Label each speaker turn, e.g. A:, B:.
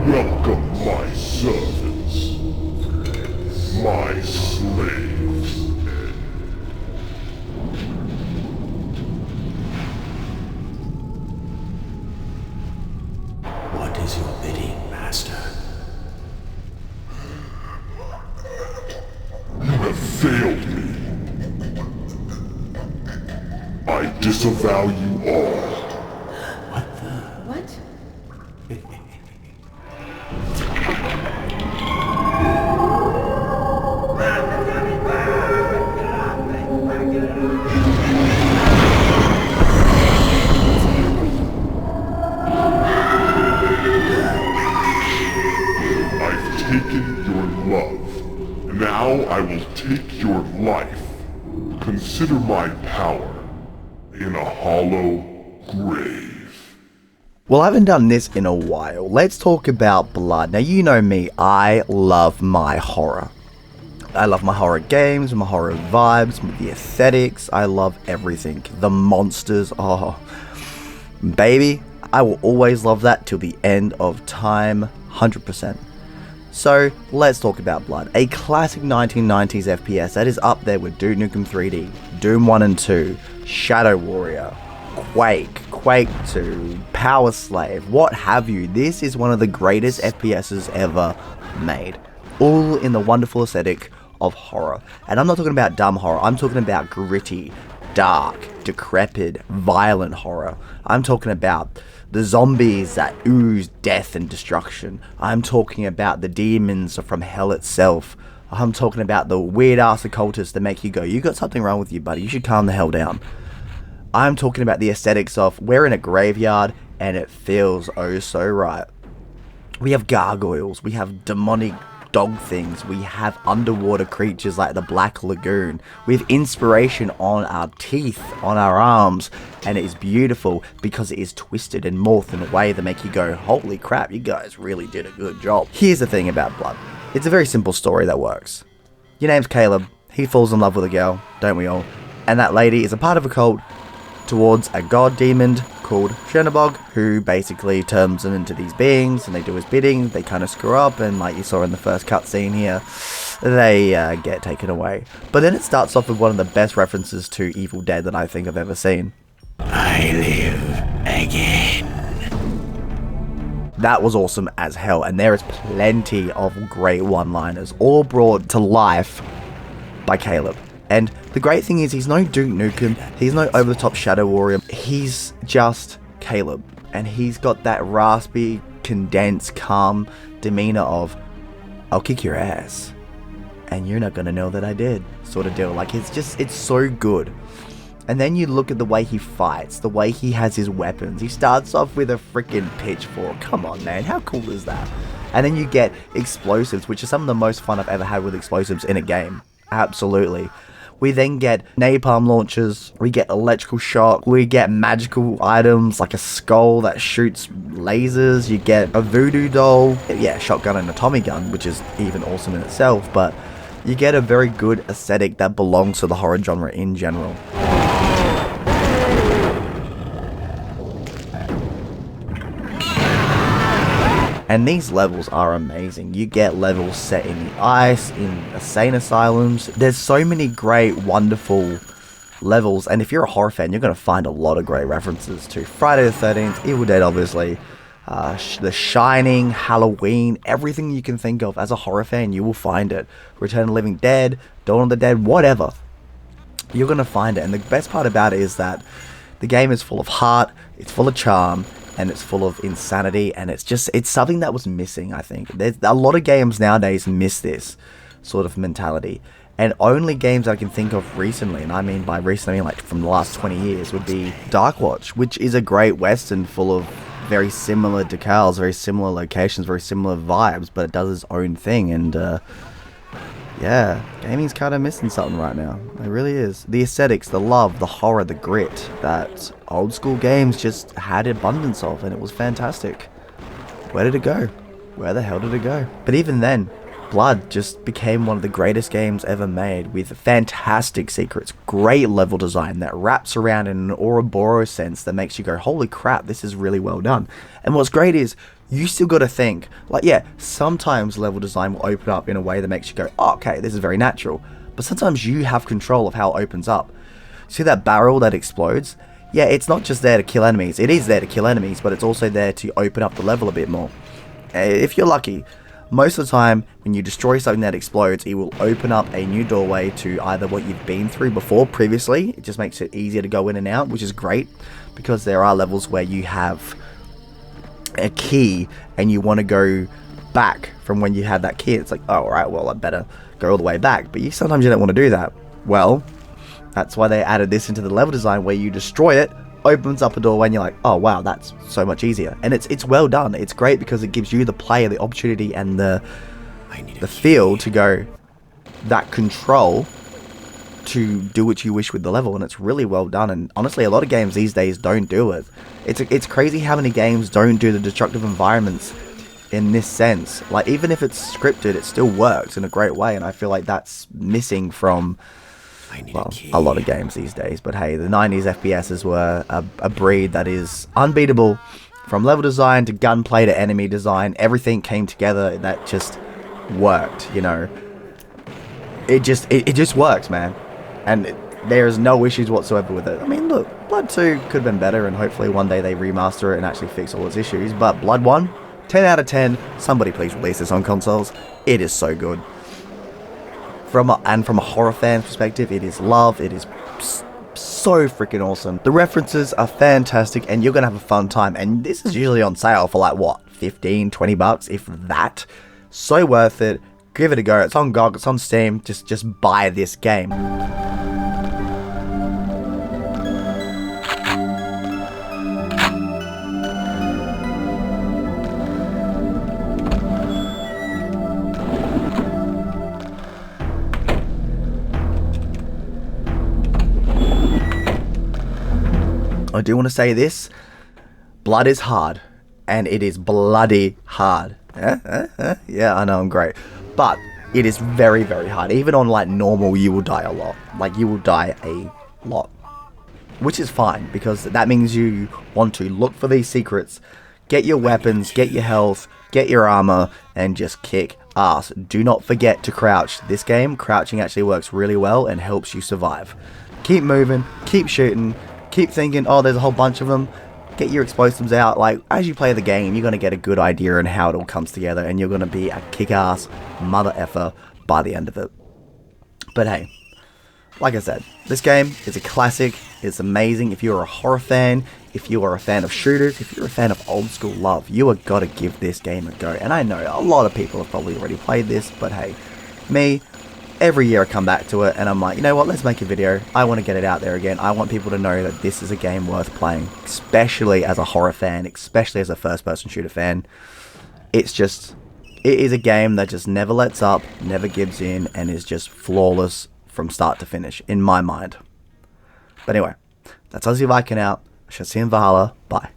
A: Welcome my servants, my slaves.
B: What is your bidding, master?
A: You have failed me. I disavow you all.
C: What?
A: I've taken your love. Now I will take your life. Consider my power in a hollow grave.
D: Well, I haven't done this in a while. Let's talk about blood. Now, you know me, I love my horror. I love my horror games, my horror vibes, the aesthetics. I love everything. The monsters, oh, baby, I will always love that till the end of time, 100%. So, let's talk about Blood, a classic 1990s FPS that is up there with Duke Nukem 3D, Doom 1 and 2, Shadow Warrior, Quake 2, Power Slave, what have you. This is one of the greatest FPSs ever made, all in the wonderful aesthetic of horror. And I'm not talking about dumb horror, I'm talking about gritty, dark, decrepit, violent horror. I'm talking about the zombies that ooze death and destruction. I'm talking about the demons from hell itself. I'm talking about the weird ass occultists that make you go, you got something wrong with you, buddy, you should calm the hell down. I'm talking about the aesthetics of we're in a graveyard and it feels oh so right. We have gargoyles, we have demonic dog things, we have underwater creatures like the Black Lagoon, we have inspiration on our teeth, on our arms, and it is beautiful because it is twisted and morphed in a way that make you go, holy crap, you guys really did a good job. Here's the thing about Blood. It's a very simple story that works. Your name's Caleb, he falls in love with a girl, don't we all? And that lady is a part of a cult towards a god demon called Chernobog, who basically turns them into these beings, and they do his bidding. They kind of screw up, and like you saw in the first cutscene here, they get taken away. But then it starts off with one of the best references to Evil Dead that I think I've ever seen.
B: I live again.
D: That was awesome as hell, and there is plenty of great one-liners, all brought to life by Caleb. And the great thing is, he's no Duke Nukem, he's no over-the-top Shadow Warrior, he's just Caleb. And he's got that raspy, condensed, calm demeanor of, I'll kick your ass, and you're not gonna know that I did, sort of deal. Like, it's so good. And then you look at the way he fights, the way he has his weapons. He starts off with a freaking pitchfork. Come on, man, how cool is that? And then you get explosives, which are some of the most fun I've ever had with explosives in a game. Absolutely. We then get napalm launchers, we get electrical shock, we get magical items like a skull that shoots lasers, you get a voodoo doll, yeah, shotgun and a Tommy gun, which is even awesome in itself, but you get a very good aesthetic that belongs to the horror genre in general. And these levels are amazing. You get levels set in the ice, in insane asylums. There's so many great, wonderful levels. And if you're a horror fan, you're going to find a lot of great references to Friday the 13th, Evil Dead, obviously, The Shining, Halloween, everything you can think of as a horror fan, you will find it. Return of the Living Dead, Dawn of the Dead, whatever. You're going to find it. And the best part about it is that the game is full of heart, it's full of charm, and it's full of insanity, and it's something that was missing, I think. There's a lot of games nowadays miss this sort of mentality, and only games I can think of recently, and I mean by recent, I mean like from the last 20 years, would be Darkwatch, which is a great western full of very similar decals, very similar locations, very similar vibes, but it does its own thing, and yeah, gaming's kind of missing something right now. It really is. The aesthetics, the love, the horror, the grit that old school games just had abundance of, and it was fantastic. Where did it go? Where the hell did it go? But even then, Blood just became one of the greatest games ever made, with fantastic secrets, great level design that wraps around in an Ouroboros sense that makes you go, holy crap, this is really well done. And what's great is, you still got to think, like, yeah, sometimes level design will open up in a way that makes you go, oh, okay, this is very natural. But sometimes you have control of how it opens up. See that barrel that explodes? Yeah, it's not just there to kill enemies. It is there to kill enemies, but it's also there to open up the level a bit more. If you're lucky, most of the time, when you destroy something that explodes, it will open up a new doorway to either what you've been through before previously. It just makes it easier to go in and out, which is great, because there are levels where you have a key and you want to go back from when you had that key. It's like, oh, alright, well, I better go all the way back. But sometimes you don't want to do that. Well, that's why they added this into the level design, where you destroy it, opens up a doorway, and you're like, oh wow, that's so much easier. And it's well done. It's great because it gives you, the player, the opportunity and the feel to go, that control to do what you wish with the level. And it's really well done. And honestly, a lot of games these days don't do it. It's crazy how many games don't do the destructive environments in this sense. Like, even if it's scripted, it still works in a great way. And I feel like that's missing from, well, a lot of games these days. But hey, the 90s FPSs were a breed that is unbeatable. From level design to gunplay to enemy design, everything came together that just worked, you know. It just works, man. And there's no issues whatsoever with it. I mean, look, Blood 2 could have been better, and hopefully one day they remaster it and actually fix all its issues. But Blood 1, 10 out of 10. Somebody please release this on consoles. It is so good. From a horror fan's perspective, it is love. It is so freaking awesome. The references are fantastic, and you're gonna have a fun time. And this is usually on sale for like, what, 15, 20 bucks, if that. So worth it. Give it a go. It's on GOG, it's on Steam. Just buy this game. I do want to say this, Blood is hard, and it is bloody hard. Yeah, I know I'm great, but it is very, very hard. Even on like normal, you will die a lot. Like, you will die a lot, which is fine, because that means you want to look for these secrets, get your weapons, get your health, get your armor, and just kick ass. Do not forget to crouch. This game, crouching actually works really well and helps you survive. Keep moving, keep shooting. Keep thinking, oh, there's a whole bunch of them. Get your explosives out. Like, as you play the game, you're going to get a good idea on how it all comes together, and you're going to be a kick-ass mother effer by the end of it. But hey, like I said, this game is a classic. It's amazing. If you're a horror fan, if you are a fan of shooters, if you're a fan of old school love, you have got to give this game a go. And I know a lot of people have probably already played this, but hey, me, every year I come back to it and I'm like, you know what, let's make a video. I want to get it out there again. I want people to know that this is a game worth playing, especially as a horror fan, especially as a first person shooter fan. It is a game that just never lets up, never gives in, and is just flawless from start to finish, in my mind. But anyway, that's Aussie Viking out. I shall see you in Valhalla. Bye.